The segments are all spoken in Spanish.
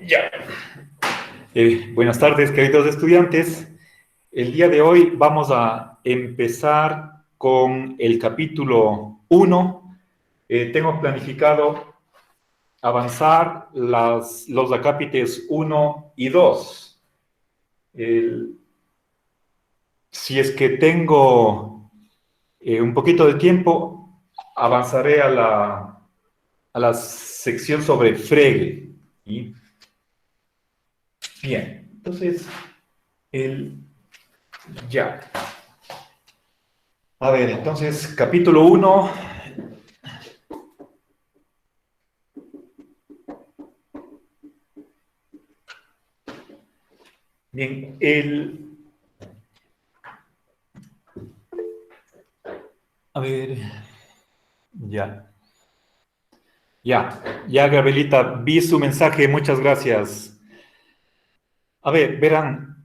Ya. Buenas tardes, queridos estudiantes. El día de hoy vamos a empezar con el capítulo 1. Tengo planificado avanzar los acápites 1 y 2. Si es que tengo un poquito de tiempo, avanzaré a la sección sobre Frege. ¿Sí? Bien, entonces, ya. A ver, entonces, capítulo 1. Bien, a ver, ya. Ya, Gabrielita, vi su mensaje, muchas gracias. A ver, verán,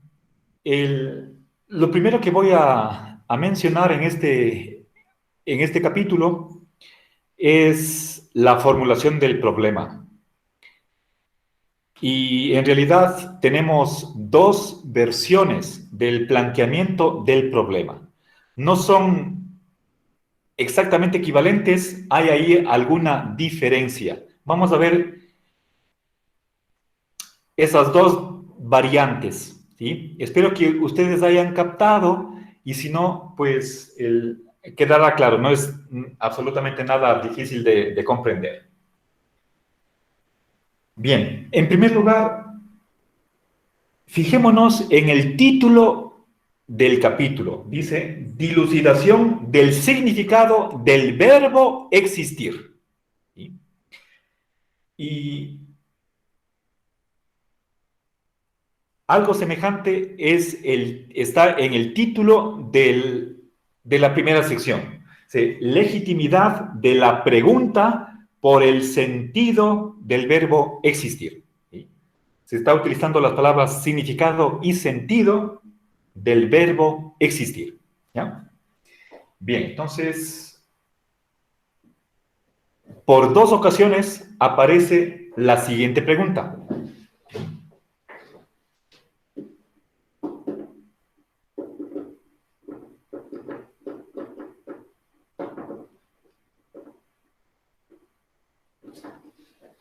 lo primero que voy a mencionar en este capítulo es la formulación del problema. Y en realidad tenemos dos versiones del planteamiento del problema. No son exactamente equivalentes, hay ahí alguna diferencia. Vamos a ver esas dos variantes, ¿sí? Espero que ustedes hayan captado y si no, pues quedará claro, no es absolutamente nada difícil de comprender. Bien, en primer lugar, fijémonos en el título del capítulo. Dice, dilucidación del significado del verbo existir. ¿Sí? Y algo semejante está en el título de la primera sección. ¿Sí? Legitimidad de la pregunta por el sentido del verbo existir. ¿Sí? Se está utilizando las palabras significado y sentido del verbo existir. ¿Ya? Bien, entonces, por dos ocasiones aparece la siguiente pregunta.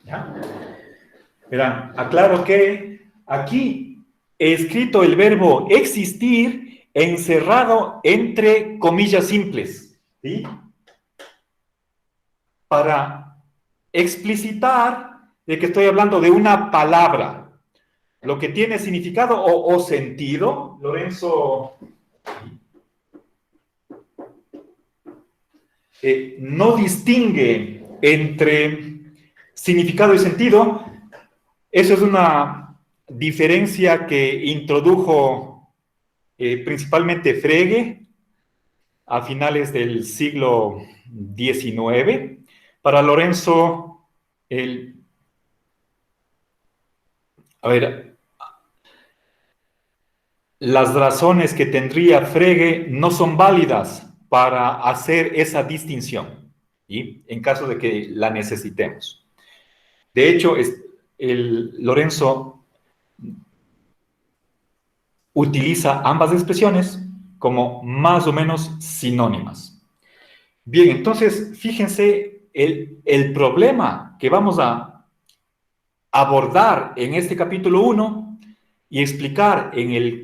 ¿Ya? Verán, aclaro que aquí he escrito el verbo existir encerrado entre comillas simples, ¿sí? Para explicitar de que estoy hablando de una palabra, lo que tiene significado o sentido. Lorenzo no distingue entre significado y sentido. Eso es una diferencia que introdujo principalmente Frege a finales del siglo XIX. Para Lorenzo, a ver, las razones que tendría Frege no son válidas para hacer esa distinción, ¿sí? En caso de que la necesitemos. De hecho, Lorenzo utiliza ambas expresiones como más o menos sinónimas. Bien, entonces, fíjense el problema que vamos a abordar en este capítulo 1 y explicar en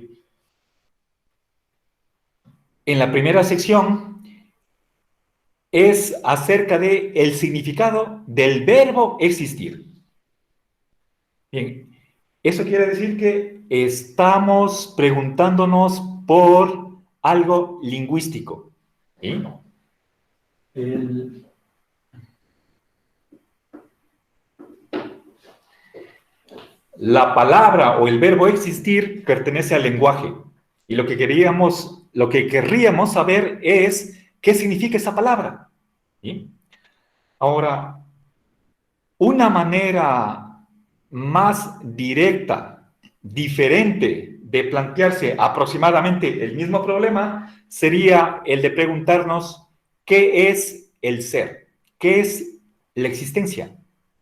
la primera sección es acerca del significado del verbo existir. Bien, eso quiere decir que estamos preguntándonos por algo lingüístico. ¿Sí? El, La palabra o el verbo existir pertenece al lenguaje. Y lo que querríamos saber es qué significa esa palabra. ¿Sí? Ahora, una manera más directa, diferente de plantearse aproximadamente el mismo problema sería el de preguntarnos qué es el ser, qué es la existencia,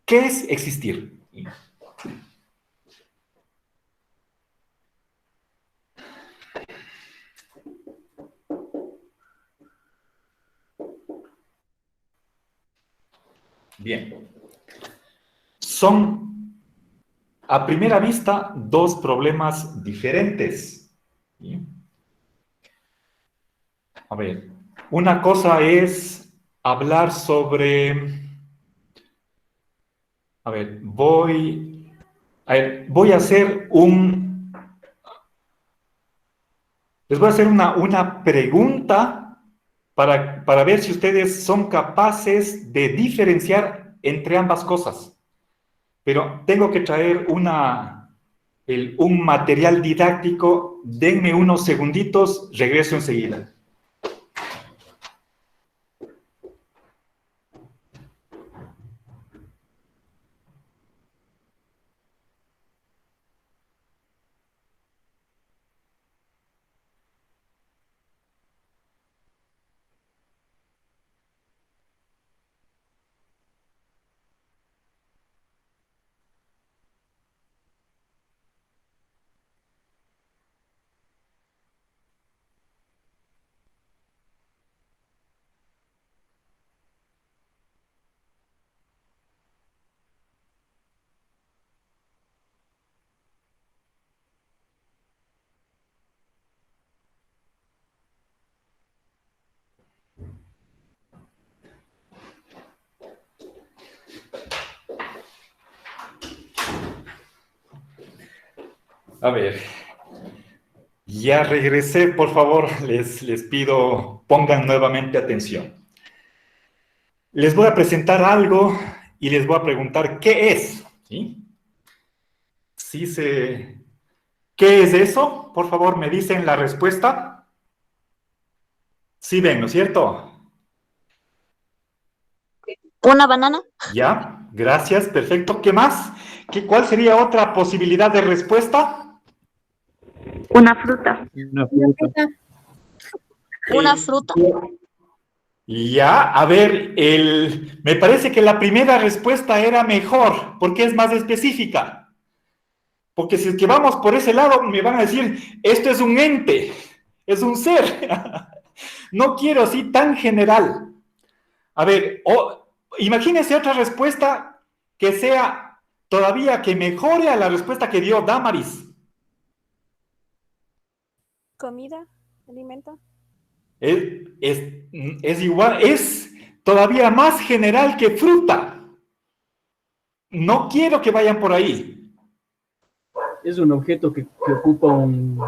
qué es existir. Bien. Son, a primera vista, dos problemas diferentes. ¿Sí? A ver, una cosa es hablar sobre... A ver, voy a hacer les voy a hacer una pregunta para ver si ustedes son capaces de diferenciar entre ambas cosas. Pero tengo que traer un material didáctico. Denme unos segunditos, regreso enseguida. A ver, ya regresé, por favor, les pido, pongan nuevamente atención. Les voy a presentar algo y les voy a preguntar qué es, ¿sí? Sí se... ¿Qué es eso? Por favor, me dicen la respuesta. Sí ven, ¿no es cierto? ¿Una banana? Ya, gracias, perfecto. ¿Qué más? ¿Cuál sería otra posibilidad de respuesta? Una fruta. Una fruta. ¿Una fruta? Ya, a ver, me parece que la primera respuesta era mejor, porque es más específica. Porque si es que vamos por ese lado, me van a decir, esto es un ente, es un ser. No quiero así tan general. A ver, imagínense otra respuesta que sea todavía que mejore a la respuesta que dio Damaris. Comida, alimento. Es igual, es todavía más general que fruta. No quiero que vayan por ahí. Es un objeto que ocupa un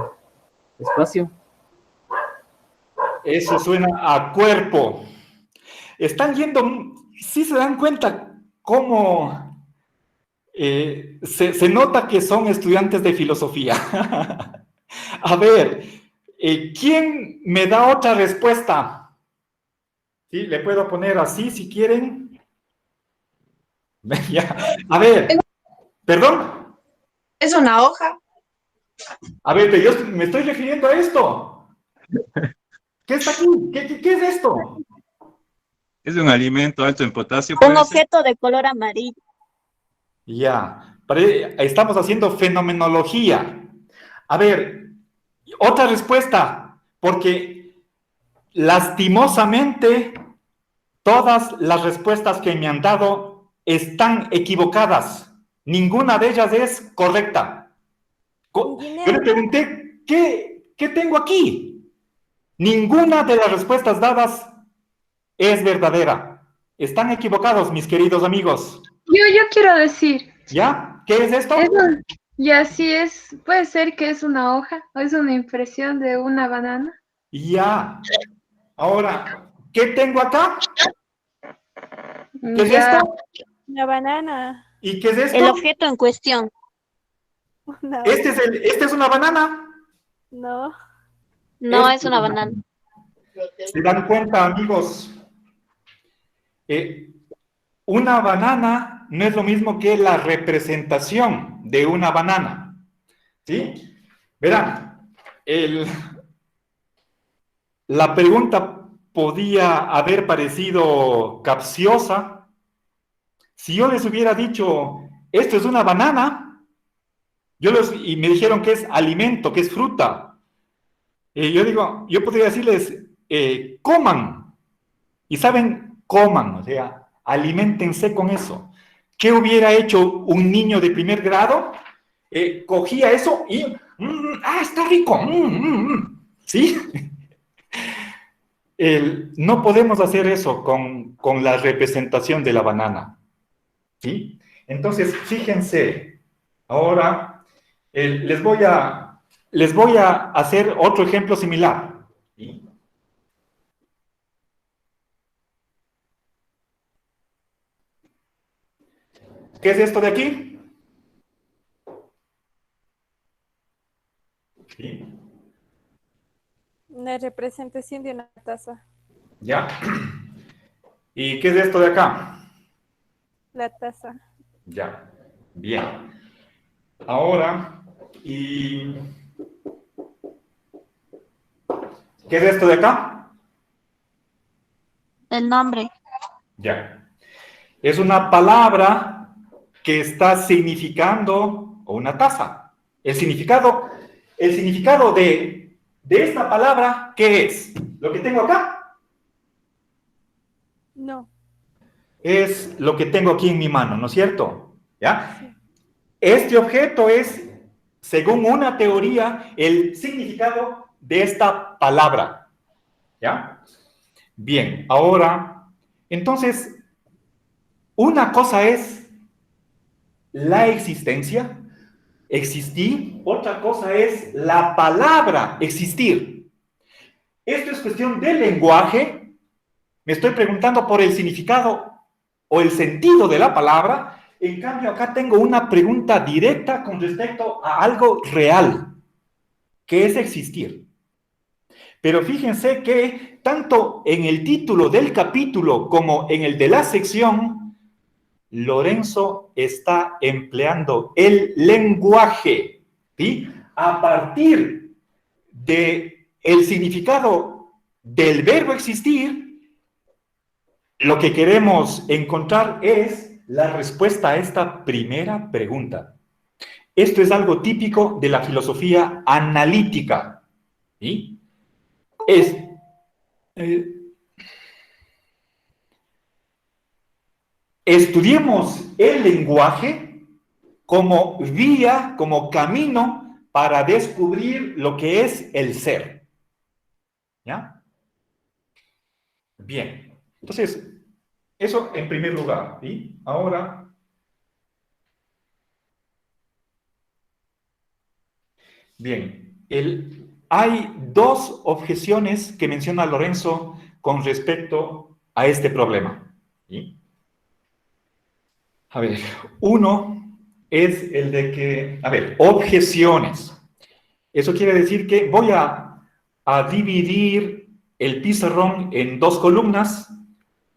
espacio. Eso suena a cuerpo. Están yendo, sí se dan cuenta cómo se nota que son estudiantes de filosofía. A ver, ¿quién me da otra respuesta? ¿Sí? Le puedo poner así si quieren. Ya. A ver, perdón. Es una hoja. A ver, yo me estoy refiriendo a esto. ¿Qué está aquí? ¿Qué es esto? Es un alimento alto en potasio. Un ¿Puede ser? objeto de color amarillo. Ya, estamos haciendo fenomenología. A ver, otra respuesta, porque lastimosamente todas las respuestas que me han dado están equivocadas. Ninguna de ellas es correcta. Yo le pregunté, ¿qué tengo aquí? Ninguna de las respuestas dadas es verdadera. Están equivocados, mis queridos amigos. Yo quiero decir, ¿Ya? ¿Qué es esto? ya sí es, puede ser que es una hoja o es una impresión de una banana. Ya. Ahora, ¿qué tengo acá? ¿Qué es Ya, esto? Una banana. ¿Y qué es El esto? objeto en cuestión. Una Este es una banana. No, Este es una banana. ¿Se dan cuenta, amigos? Una banana no es lo mismo que la representación de una banana. ¿Sí? Verán, la pregunta podía haber parecido capciosa si yo les hubiera dicho esto es una banana. Y me dijeron que es alimento, que es fruta. Yo digo, yo podría decirles, coman. Y saben, coman, o sea, aliméntense con eso. ¿Qué hubiera hecho un niño de primer grado? Cogía eso y, está rico. ¿Sí? No podemos hacer eso con la representación de la banana. ¿Sí? Entonces, fíjense, ahora les voy a hacer otro ejemplo similar. ¿Sí? ¿Qué es esto de aquí? ¿Sí? Una representación de una taza. ¿Ya? ¿Y qué es esto de acá? La taza. Ya. Bien. Ahora, ¿y qué es esto de acá? El nombre. Ya. Es una palabra que está significando una taza. El significado de esta palabra, ¿qué es? Lo que tengo acá No. es lo que tengo aquí en mi mano, ¿no es cierto? ¿Ya? Sí. Este objeto es, según una teoría, el significado de esta palabra. ¿Ya? Bien, ahora, entonces, una cosa es la existencia, existir, otra cosa es la palabra existir. Esto es cuestión del lenguaje. Me estoy preguntando por el significado o el sentido de la palabra. En cambio, acá tengo una pregunta directa con respecto a algo real, que es existir. Pero fíjense que tanto en el título del capítulo como en el de la sección, Lorenzo está empleando el lenguaje, ¿sí? A partir de el significado del verbo existir, lo que queremos encontrar es la respuesta a esta primera pregunta. Esto es algo típico de la filosofía analítica, ¿sí? Estudiemos el lenguaje como vía, como camino para descubrir lo que es el ser. ¿Ya? Bien. Entonces, eso en primer lugar. ¿Sí? Ahora, bien, hay dos objeciones que menciona Lorenzo con respecto a este problema. ¿Sí? A ver, uno es el de que, a ver, objeciones. Eso quiere decir que voy a dividir el pizarrón en dos columnas,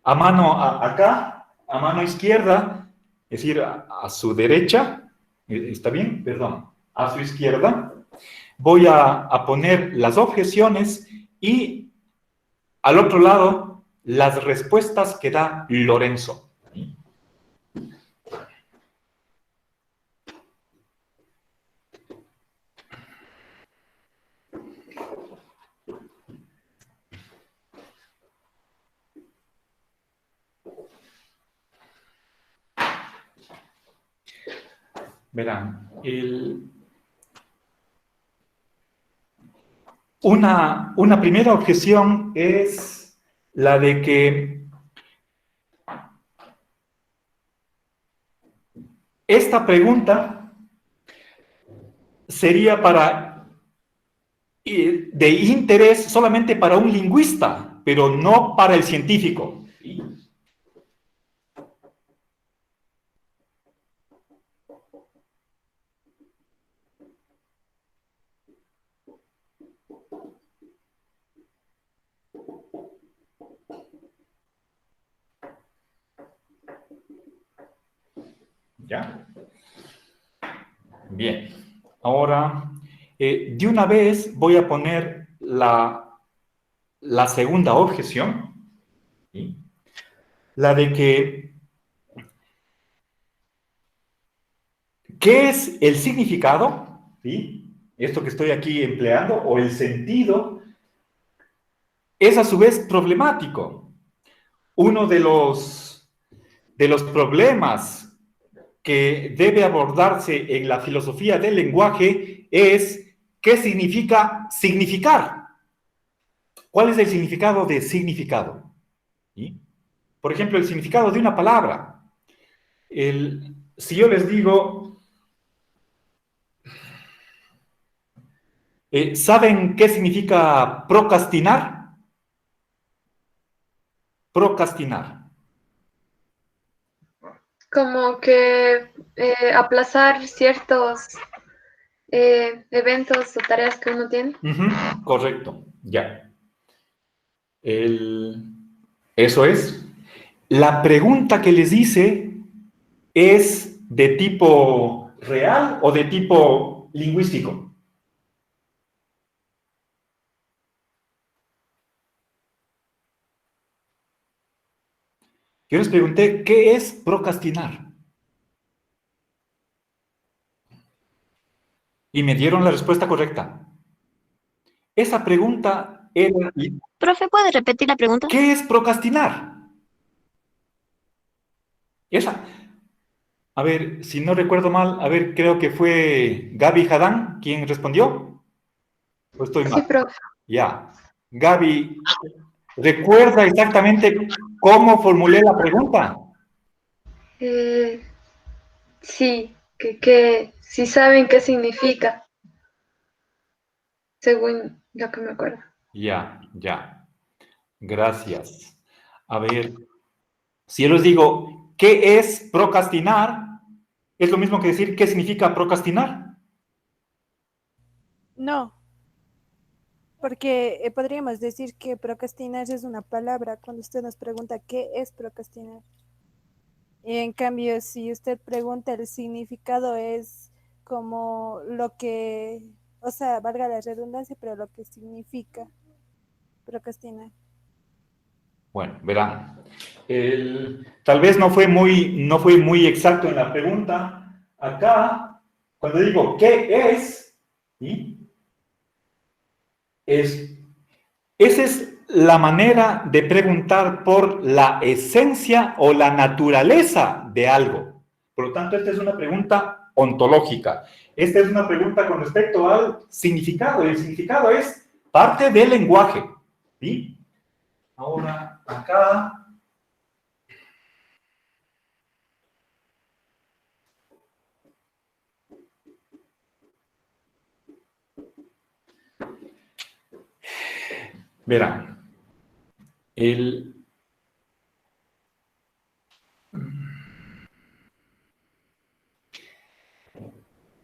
a mano acá, a mano izquierda, es decir, a su derecha, ¿está bien? Perdón, a su izquierda. Voy a poner las objeciones y al otro lado las respuestas que da Lorenzo. Verán, una primera objeción es la de que esta pregunta sería de interés solamente para un lingüista, pero no para el científico. ¿Ya? Bien. Ahora, de una vez voy a poner la segunda objeción, ¿sí? La de que ¿Qué es el significado? ¿Sí? Esto que estoy aquí empleando, o el sentido, es a su vez problemático. Uno de los problemas que debe abordarse en la filosofía del lenguaje es ¿qué significa significar? ¿Cuál es el significado de significado? ¿Sí? Por ejemplo, el significado de una palabra. Si yo les digo, ¿saben qué significa procrastinar? Procrastinar. Como que aplazar ciertos eventos o tareas que uno tiene. Ujú, correcto, ya. El- Eso es. La pregunta que les hice es de tipo real o de tipo lingüístico. Yo les pregunté, ¿qué es procrastinar? Y me dieron la respuesta correcta. Esa pregunta era, Profe, ¿puede repetir la pregunta? ¿qué es procrastinar? Esa. A ver, si no recuerdo mal, a ver, creo que fue Gaby Hadán quien respondió. ¿O estoy Sí, mal? profe. Ya. Gaby, ¿recuerda exactamente cómo formulé la pregunta? Eh, sí, que sí saben qué significa, según lo que me acuerdo. Ya, ya. Gracias. A ver, si yo les digo, ¿qué es procrastinar? ¿Es lo mismo que decir qué significa procrastinar? No, porque podríamos decir que procrastinar es una palabra cuando usted nos pregunta qué es procrastinar. Y en cambio, si usted pregunta el significado es como lo que, o sea, valga la redundancia, pero lo que significa procrastinar. Bueno, verán. Tal vez no fue muy exacto en la pregunta. Acá, cuando digo ¿qué es? ¿Sí? Es, esa es la manera de preguntar por la esencia o la naturaleza de algo. Por lo tanto, esta es una pregunta ontológica. Esta es una pregunta con respecto al significado. Y el significado es parte del lenguaje. ¿Sí? Ahora, acá. Verán, el,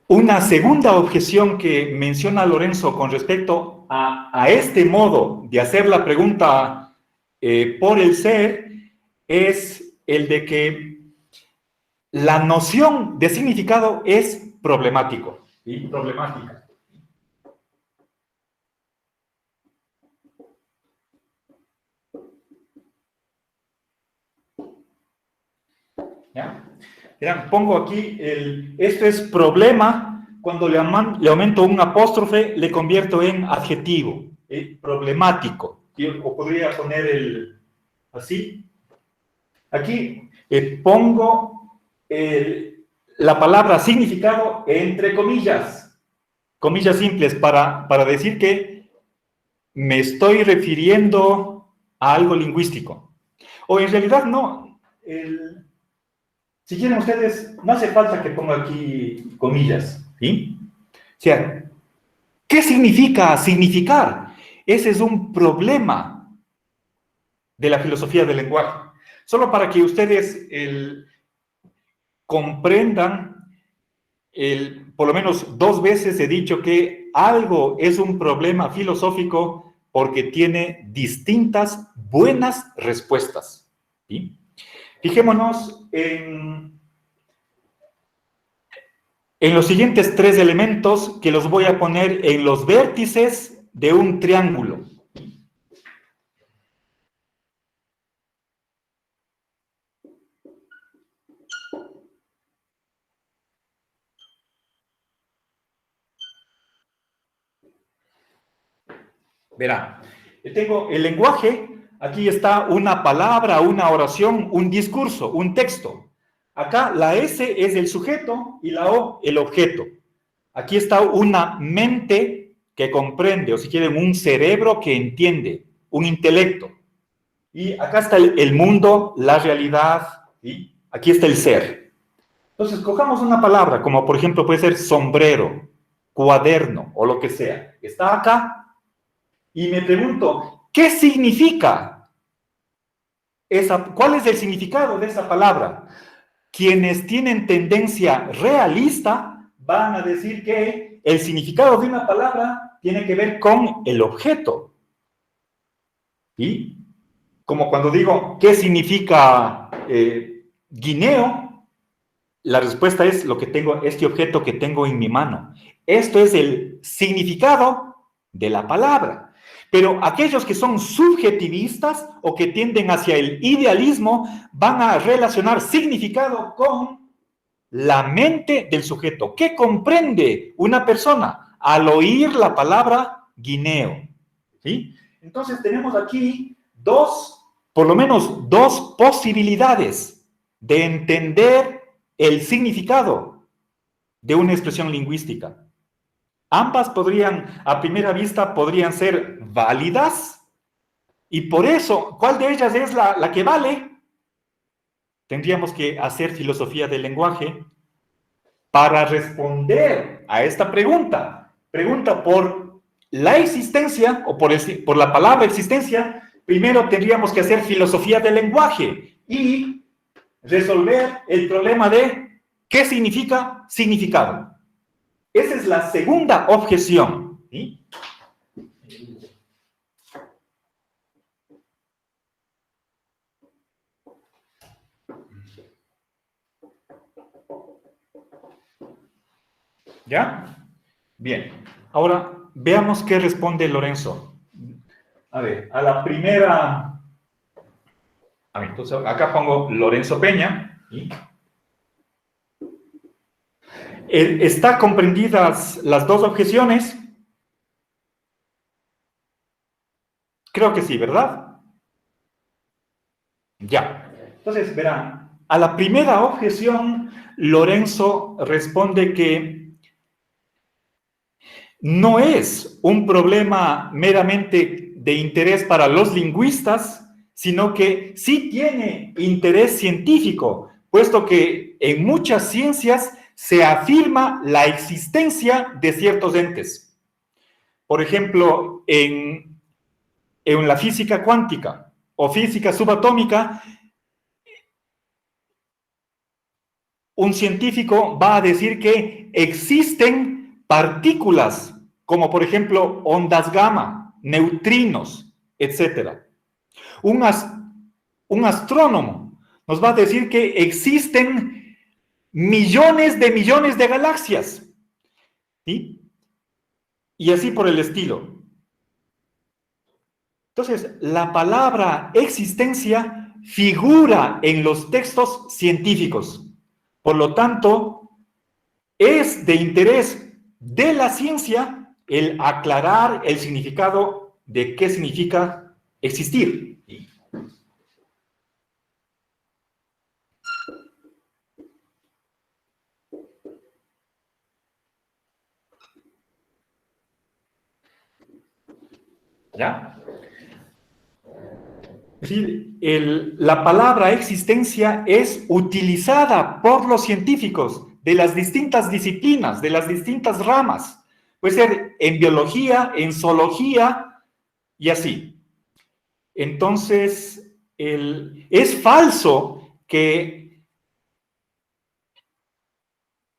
una segunda objeción que menciona Lorenzo con respecto a este modo de hacer la pregunta por el ser es el de que la noción de significado es problemático, ¿sí? Problemática. ¿Ya? Verán, pongo aquí, esto es problema, cuando le aumento un apóstrofe, le convierto en adjetivo, problemático. O podría poner así. Aquí pongo la palabra significado entre comillas simples, para decir que me estoy refiriendo a algo lingüístico. O en realidad no. Si quieren ustedes, no hace falta que ponga aquí comillas, ¿sí? O sea, ¿qué significa significar? Ese es un problema de la filosofía del lenguaje. Solo para que ustedes comprendan, por lo menos dos veces he dicho que algo es un problema filosófico porque tiene distintas buenas respuestas, ¿sí? Fijémonos en los siguientes tres elementos que los voy a poner en los vértices de un triángulo. Verá, tengo el lenguaje, aquí está una palabra, una oración, un discurso, un texto. Acá la S es el sujeto y la O el objeto. Aquí está una mente que comprende, o si quieren, un cerebro que entiende, un intelecto. Y acá está el mundo, la realidad, ¿sí? Aquí está el ser. Entonces, cojamos una palabra, como por ejemplo puede ser sombrero, cuaderno o lo que sea. Está acá y me pregunto, ¿qué significa cuál es el significado de esa palabra? Quienes tienen tendencia realista van a decir que el significado de una palabra tiene que ver con el objeto. ¿Sí? Como cuando digo, ¿qué significa guineo? La respuesta es lo que tengo, este objeto que tengo en mi mano. Esto es el significado de la palabra. Pero aquellos que son subjetivistas o que tienden hacia el idealismo van a relacionar significado con la mente del sujeto. ¿Qué comprende una persona al oír la palabra guineo? ¿Sí? Entonces tenemos aquí por lo menos dos posibilidades de entender el significado de una expresión lingüística. Ambas a primera vista, podrían ser válidas, y por eso, ¿cuál de ellas es la que vale? Tendríamos que hacer filosofía del lenguaje para responder a esta pregunta. Pregunta por la existencia, o por la palabra existencia, primero tendríamos que hacer filosofía del lenguaje y resolver el problema de qué significa significado. Esa es la segunda objeción. ¿Sí? ¿Ya? Bien. Ahora, veamos qué responde Lorenzo. A ver, a la primera... A ver, entonces acá pongo Lorenzo Peña. ¿Sí? ¿Está comprendidas las dos objeciones? Creo que sí, ¿verdad? Ya. Entonces, verán, a la primera objeción, Lorenzo responde que no es un problema meramente de interés para los lingüistas, sino que sí tiene interés científico, puesto que en muchas ciencias se afirma la existencia de ciertos entes. Por ejemplo, en la física cuántica o física subatómica, un científico va a decir que existen partículas, como por ejemplo ondas gamma, neutrinos, etc. Un astrónomo nos va a decir que existen millones de galaxias, ¿sí? Y así por el estilo. Entonces, la palabra existencia figura en los textos científicos. Por lo tanto, es de interés de la ciencia el aclarar el significado de qué significa existir. ¿Ya? Es decir, la palabra existencia es utilizada por los científicos de las distintas disciplinas, de las distintas ramas. Puede ser en biología, en zoología y así. Entonces, es falso que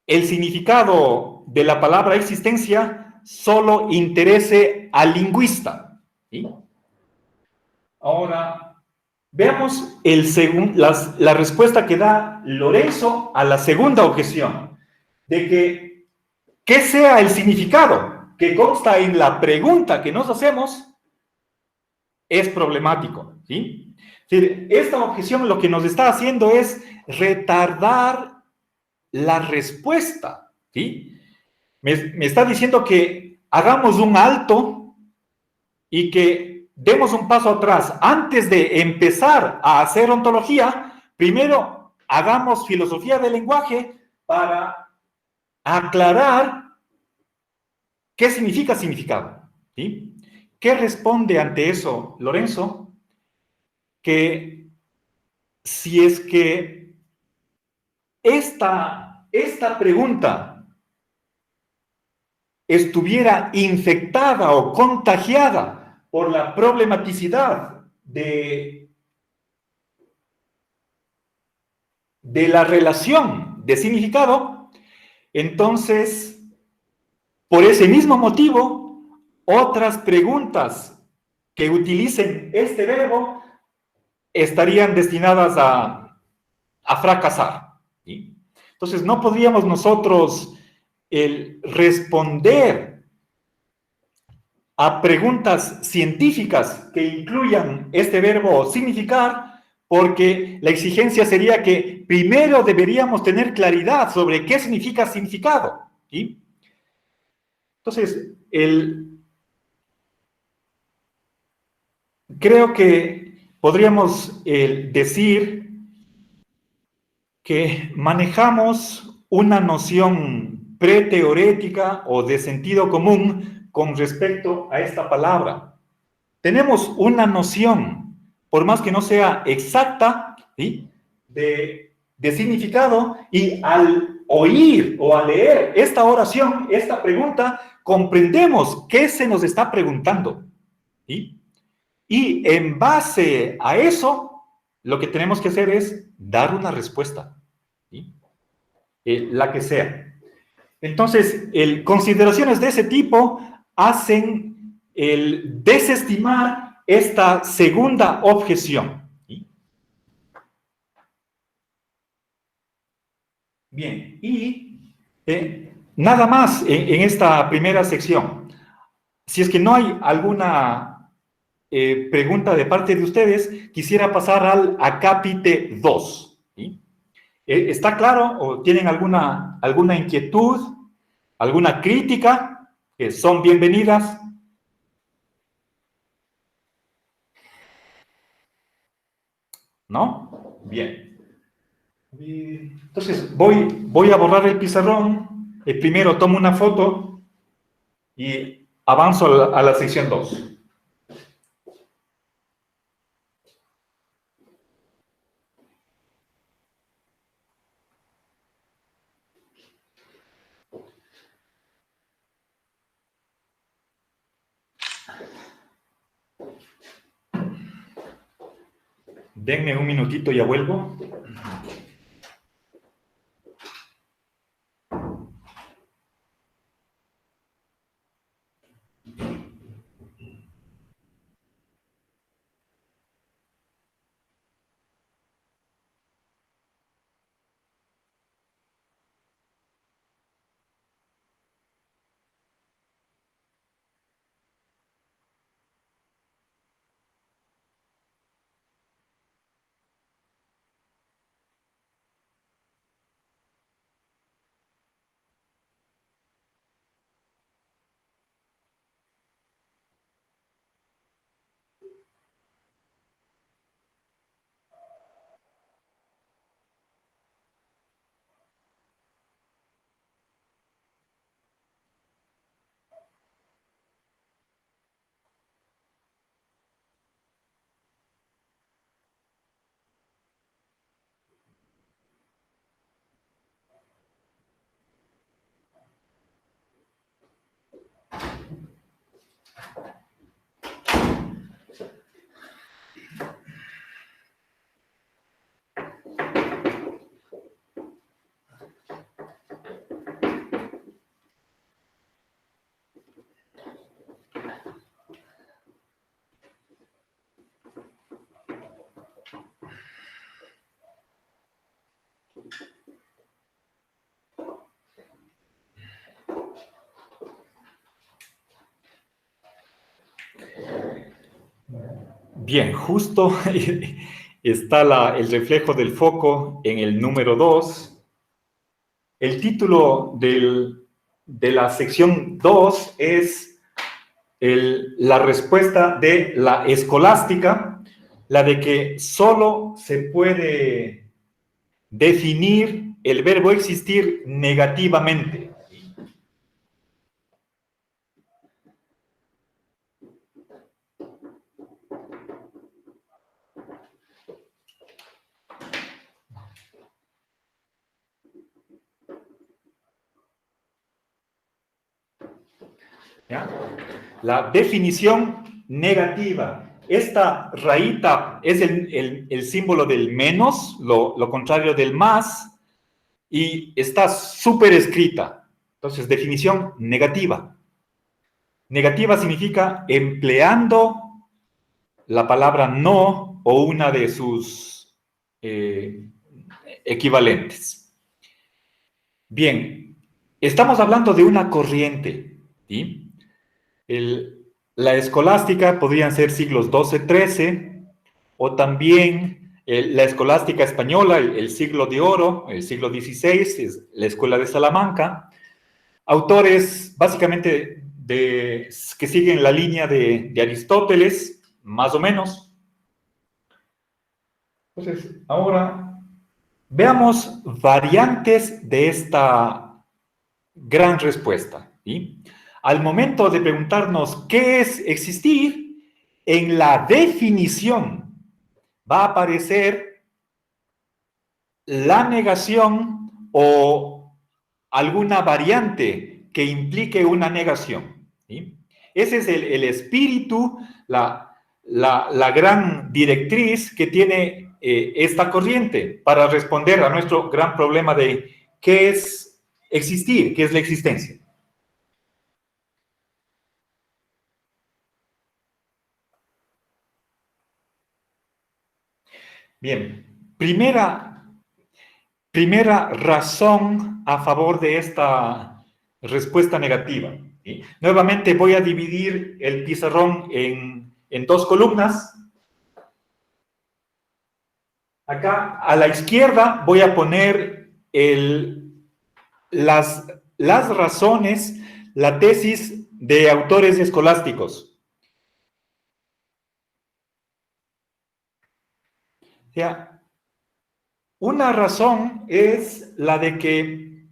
el significado de la palabra existencia solo interese al lingüista. ¿Sí? Ahora, veamos la respuesta que da Lorenzo a la segunda objeción, de que ¿qué sea el significado que consta en la pregunta que nos hacemos? Es problemático, ¿sí? Es decir, esta objeción lo que nos está haciendo es retardar la respuesta, ¿sí? Me está diciendo que hagamos un alto y que demos un paso atrás. Antes de empezar a hacer ontología, primero hagamos filosofía del lenguaje para aclarar qué significa significado. ¿Sí? ¿Qué responde ante eso, Lorenzo? Que si es que esta pregunta estuviera infectada o contagiada por la problematicidad de la relación de significado, entonces, por ese mismo motivo, otras preguntas que utilicen este verbo estarían destinadas a fracasar. ¿Sí? Entonces, no podríamos nosotros responder a preguntas científicas que incluyan este verbo significar, porque la exigencia sería que primero deberíamos tener claridad sobre qué significa significado. ¿Sí? Entonces, creo que podríamos decir que manejamos una noción preteorética o de sentido común con respecto a esta palabra. Tenemos una noción, por más que no sea exacta, ¿sí?, de significado, y al oír o al leer esta oración, esta pregunta, comprendemos qué se nos está preguntando. ¿Sí? Y en base a eso, lo que tenemos que hacer es dar una respuesta, ¿sí?, la que sea. Entonces, consideraciones de ese tipo hacen el desestimar esta segunda objeción. ¿Sí? Bien, y nada más en esta primera sección. Si es que no hay alguna pregunta de parte de ustedes, quisiera pasar al acápite 2. ¿Sí? ¿Está claro o tienen alguna inquietud, alguna crítica? Que son bienvenidas. ¿No? Bien. Entonces, voy a borrar el pizarrón. Primero tomo una foto y avanzo a la sección 2. Denme un minutito y ya vuelvo. Bien, justo está el reflejo del foco en el número 2. El título de la sección 2 es la respuesta de la escolástica, la de que solo se puede definir el verbo existir negativamente. ¿Ya? La definición negativa. Esta rayita es el símbolo del menos, lo contrario del más, y está súper escrita. Entonces, definición negativa. Negativa significa empleando la palabra no o una de sus equivalentes. Bien, estamos hablando de una corriente, ¿sí? La escolástica podrían ser siglos XII, XIII, o también la escolástica española, el siglo de oro, el siglo XVI, es la Escuela de Salamanca. Autores básicamente que siguen la línea de Aristóteles, más o menos. Entonces, ahora veamos variantes de esta gran respuesta, ¿sí? Al momento de preguntarnos qué es existir, en la definición va a aparecer la negación o alguna variante que implique una negación, ¿sí? Ese es el espíritu, la gran directriz que tiene esta corriente para responder a nuestro gran problema de qué es existir, qué es la existencia. Bien, primera razón a favor de esta respuesta negativa, ¿sí? Nuevamente voy a dividir el pizarrón en dos columnas. Acá a la izquierda voy a poner las razones, la tesis de autores escolásticos. O sea, una razón es la de que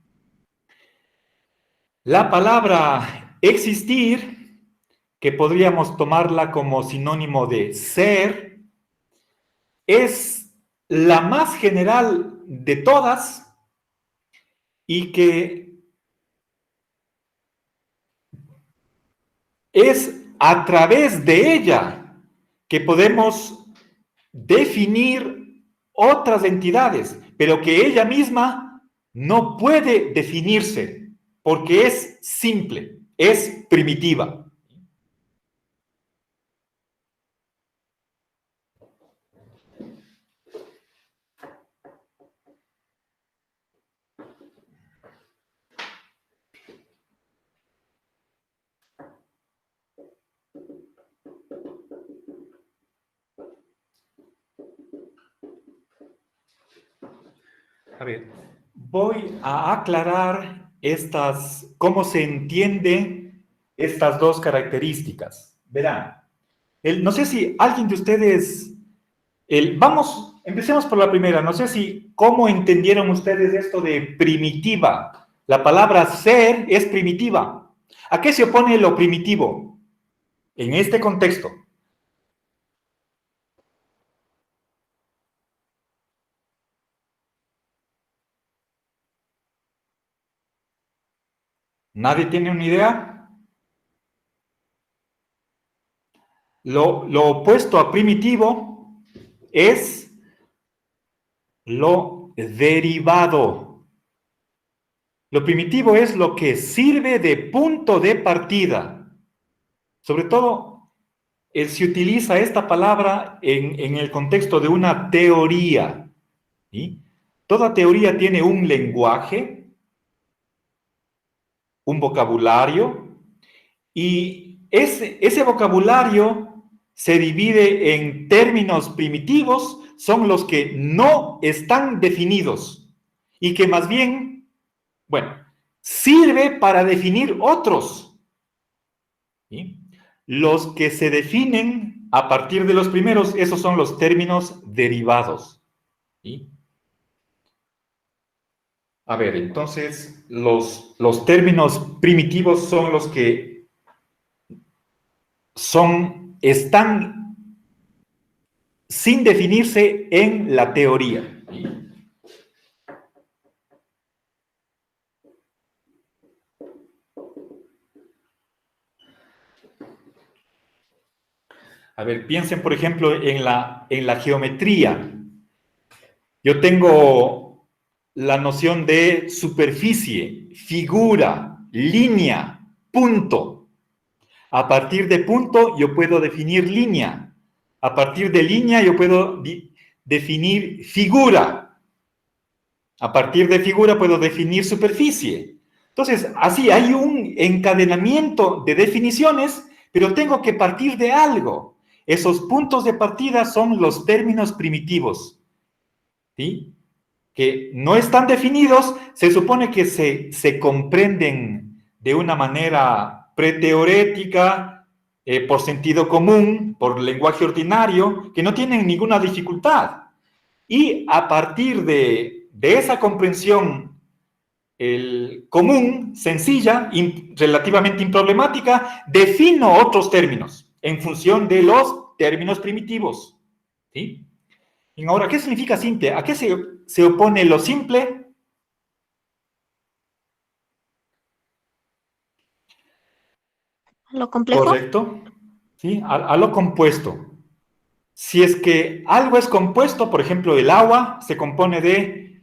la palabra existir, que podríamos tomarla como sinónimo de ser, es la más general de todas y que es a través de ella que podemos definir otras entidades, pero que ella misma no puede definirse porque es simple, es primitiva. A ver, voy a aclarar cómo se entiende estas dos características. Verán, no sé si alguien de ustedes, empecemos por la primera, no sé si, ¿cómo entendieron ustedes esto de primitiva? La palabra ser es primitiva. ¿A qué se opone lo primitivo en este contexto? ¿Nadie tiene una idea? Lo opuesto a primitivo es lo derivado. Lo primitivo es lo que sirve de punto de partida. Sobre todo, se utiliza esta palabra en el contexto de una teoría, ¿sí? Toda teoría tiene un lenguaje, un vocabulario, y ese vocabulario se divide en términos primitivos, son los que no están definidos y que más bien, bueno, sirve para definir otros, ¿sí? Los que se definen a partir de los primeros, esos son los términos derivados. ¿Sí? A ver, entonces, los términos primitivos son los que están sin definirse en la teoría. ¿Sí? A ver, piensen, por ejemplo, en la geometría. Yo tengo la noción de superficie, figura, línea, punto. A partir de punto yo puedo definir línea. A partir de línea yo puedo definir figura. A partir de figura puedo definir superficie. Entonces, así hay un encadenamiento de definiciones, pero tengo que partir de algo. Esos puntos de partida son los términos primitivos, ¿sí? Que no están definidos, se supone que se comprenden de una manera preteorética, por sentido común, por lenguaje ordinario, que no tienen ninguna dificultad. Y a partir de esa comprensión común, sencilla, relativamente improblemática, defino otros términos en función de los términos primitivos. ¿Sí? Y ahora, ¿qué significa simple? ¿A qué se opone lo simple? ¿Lo complejo? Correcto. ¿Sí? A lo compuesto. Si es que algo es compuesto, por ejemplo, el agua se compone de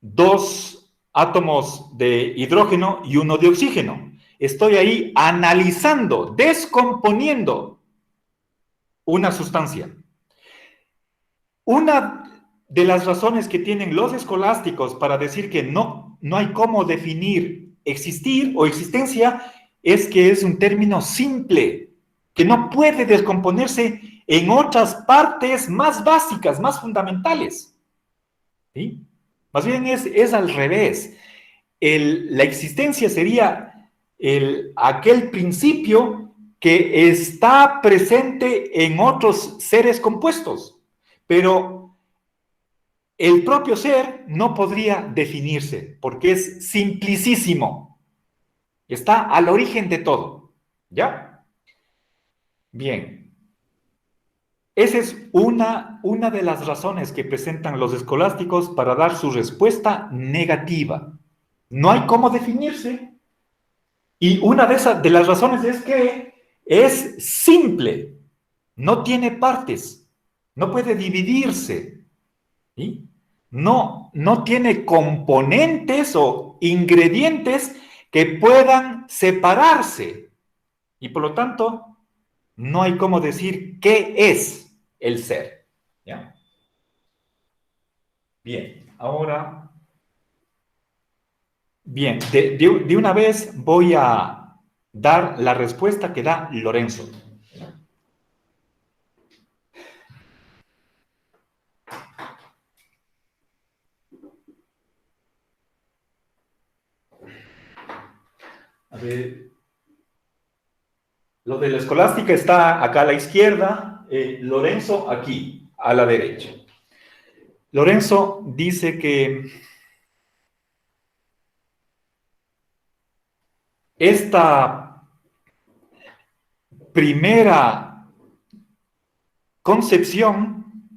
2 átomos de hidrógeno y 1 de oxígeno. Estoy ahí analizando, descomponiendo una sustancia. Una de las razones que tienen los escolásticos para decir que no hay cómo definir existir o existencia es que es un término simple, que no puede descomponerse en otras partes más básicas, más fundamentales. ¿Sí? Más bien es al revés. La existencia sería aquel principio que está presente en otros seres compuestos, pero el propio ser no podría definirse porque es simplicísimo. Está al origen de todo. ¿Ya? Bien. Esa es una de las razones que presentan los escolásticos para dar su respuesta negativa. No hay cómo definirse. Y una de las razones es que es simple, no tiene partes, no puede dividirse, ¿sí? No tiene componentes o ingredientes que puedan separarse. Y por lo tanto, no hay cómo decir qué es el ser. ¿Ya? Bien, ahora, bien, de una vez voy a dar la respuesta que da Lorenzo. A ver, lo de la escolástica está acá a la izquierda, Lorenzo aquí, a la derecha. Lorenzo dice que esta primera concepción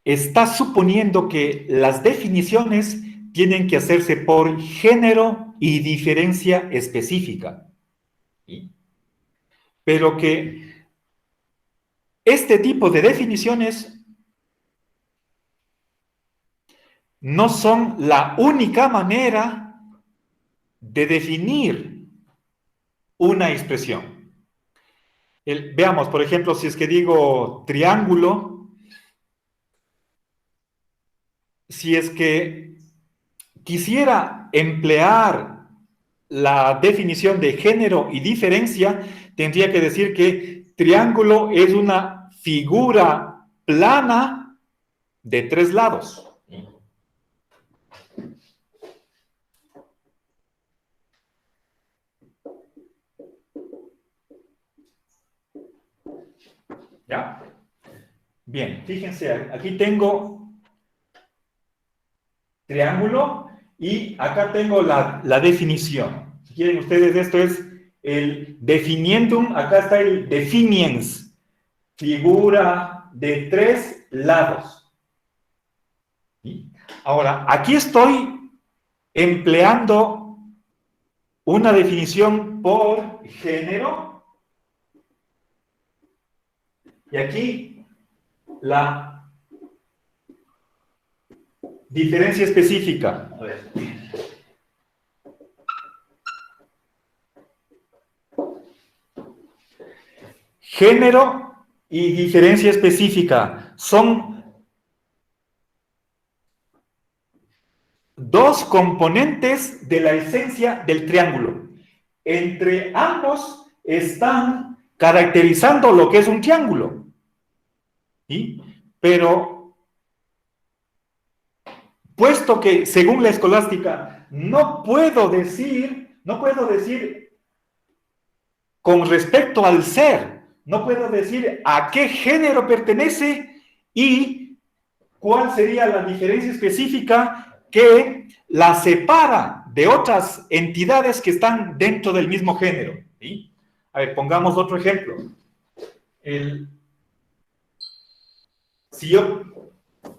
está suponiendo que las definiciones tienen que hacerse por género y diferencia específica. ¿Sí? Pero que este tipo de definiciones no son la única manera de definir una expresión. Veamos, por ejemplo, si es que digo triángulo, si es que quisiera emplear la definición de género y diferencia, tendría que decir que triángulo es una figura plana de 3 lados. ¿Ya? Bien, fíjense, aquí tengo triángulo y acá tengo la definición. Si quieren ustedes, esto es el definiendum, acá está el definiens, figura de 3 lados. ¿Sí? Ahora, aquí estoy empleando una definición por género y aquí la diferencia específica. A ver. Género y diferencia específica son dos componentes de la esencia del triángulo. Entre ambos están caracterizando lo que es un triángulo. ¿Sí? Pero, puesto que según la escolástica no puedo decir con respecto al ser, no puedo decir a qué género pertenece y cuál sería la diferencia específica que la separa de otras entidades que están dentro del mismo género. ¿Sí? A ver, pongamos otro ejemplo.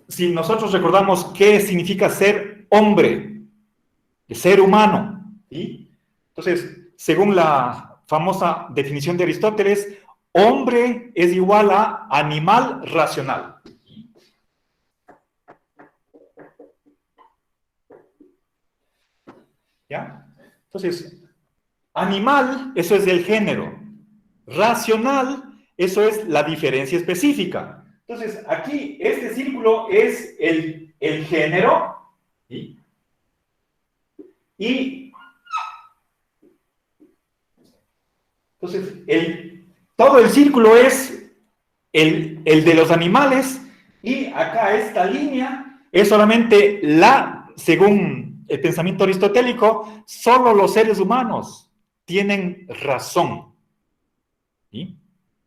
Si nosotros recordamos qué significa ser hombre, ser humano, ¿sí? Entonces, según la famosa definición de Aristóteles, hombre es igual a animal racional. ¿Ya? Entonces, animal, eso es el género. Racional, eso es la diferencia específica. Entonces, aquí, este círculo es el género, ¿sí? Y entonces, todo el círculo es el de los animales, y acá esta línea es solamente según el pensamiento aristotélico, solo los seres humanos tienen razón, ¿sí?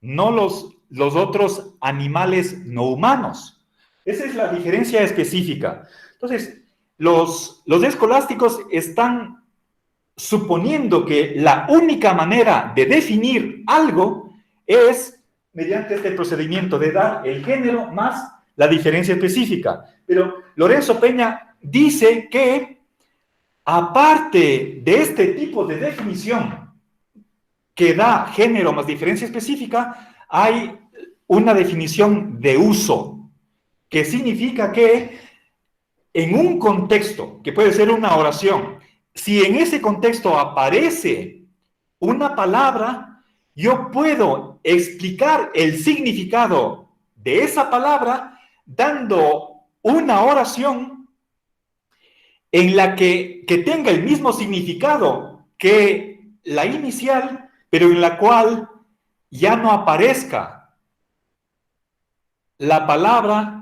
No los otros animales no humanos. Esa es la diferencia específica. Entonces, los escolásticos están suponiendo que la única manera de definir algo es mediante este procedimiento de dar el género más la diferencia específica. Pero Lorenzo Peña dice que, aparte de este tipo de definición que da género más diferencia específica, hay una definición de uso, que significa que en un contexto, que puede ser una oración, si en ese contexto aparece una palabra, yo puedo explicar el significado de esa palabra dando una oración en la que tenga el mismo significado que la inicial, pero en la cual ya no aparezca la palabra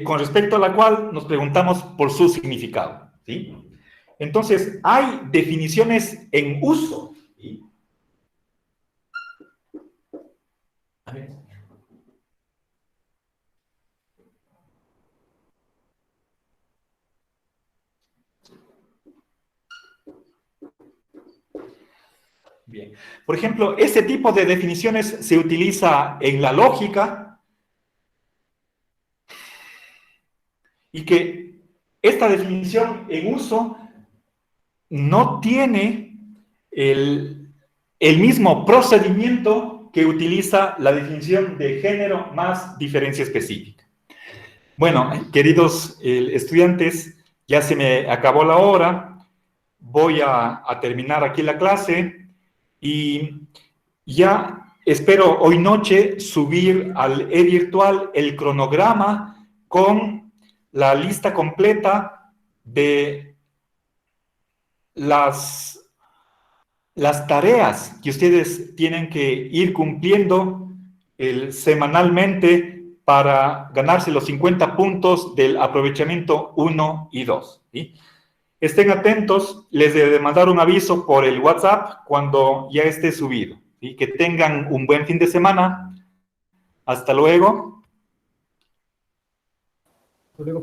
con respecto a la cual nos preguntamos por su significado, ¿sí? Entonces, hay definiciones en uso, ¿sí? A ver. Bien. Por ejemplo, este tipo de definiciones se utiliza en la lógica, y que esta definición en uso no tiene el mismo procedimiento que utiliza la definición de género más diferencia específica. Bueno, queridos estudiantes, ya se me acabó la hora, voy a terminar aquí la clase y ya espero hoy noche subir al e-virtual el cronograma con la lista completa de las tareas que ustedes tienen que ir cumpliendo semanalmente para ganarse los 50 puntos del aprovechamiento 1 y 2. ¿Sí? Estén atentos, les he de mandar un aviso por el WhatsApp cuando ya esté subido. ¿Sí? y que tengan un buen fin de semana. Hasta luego. Luego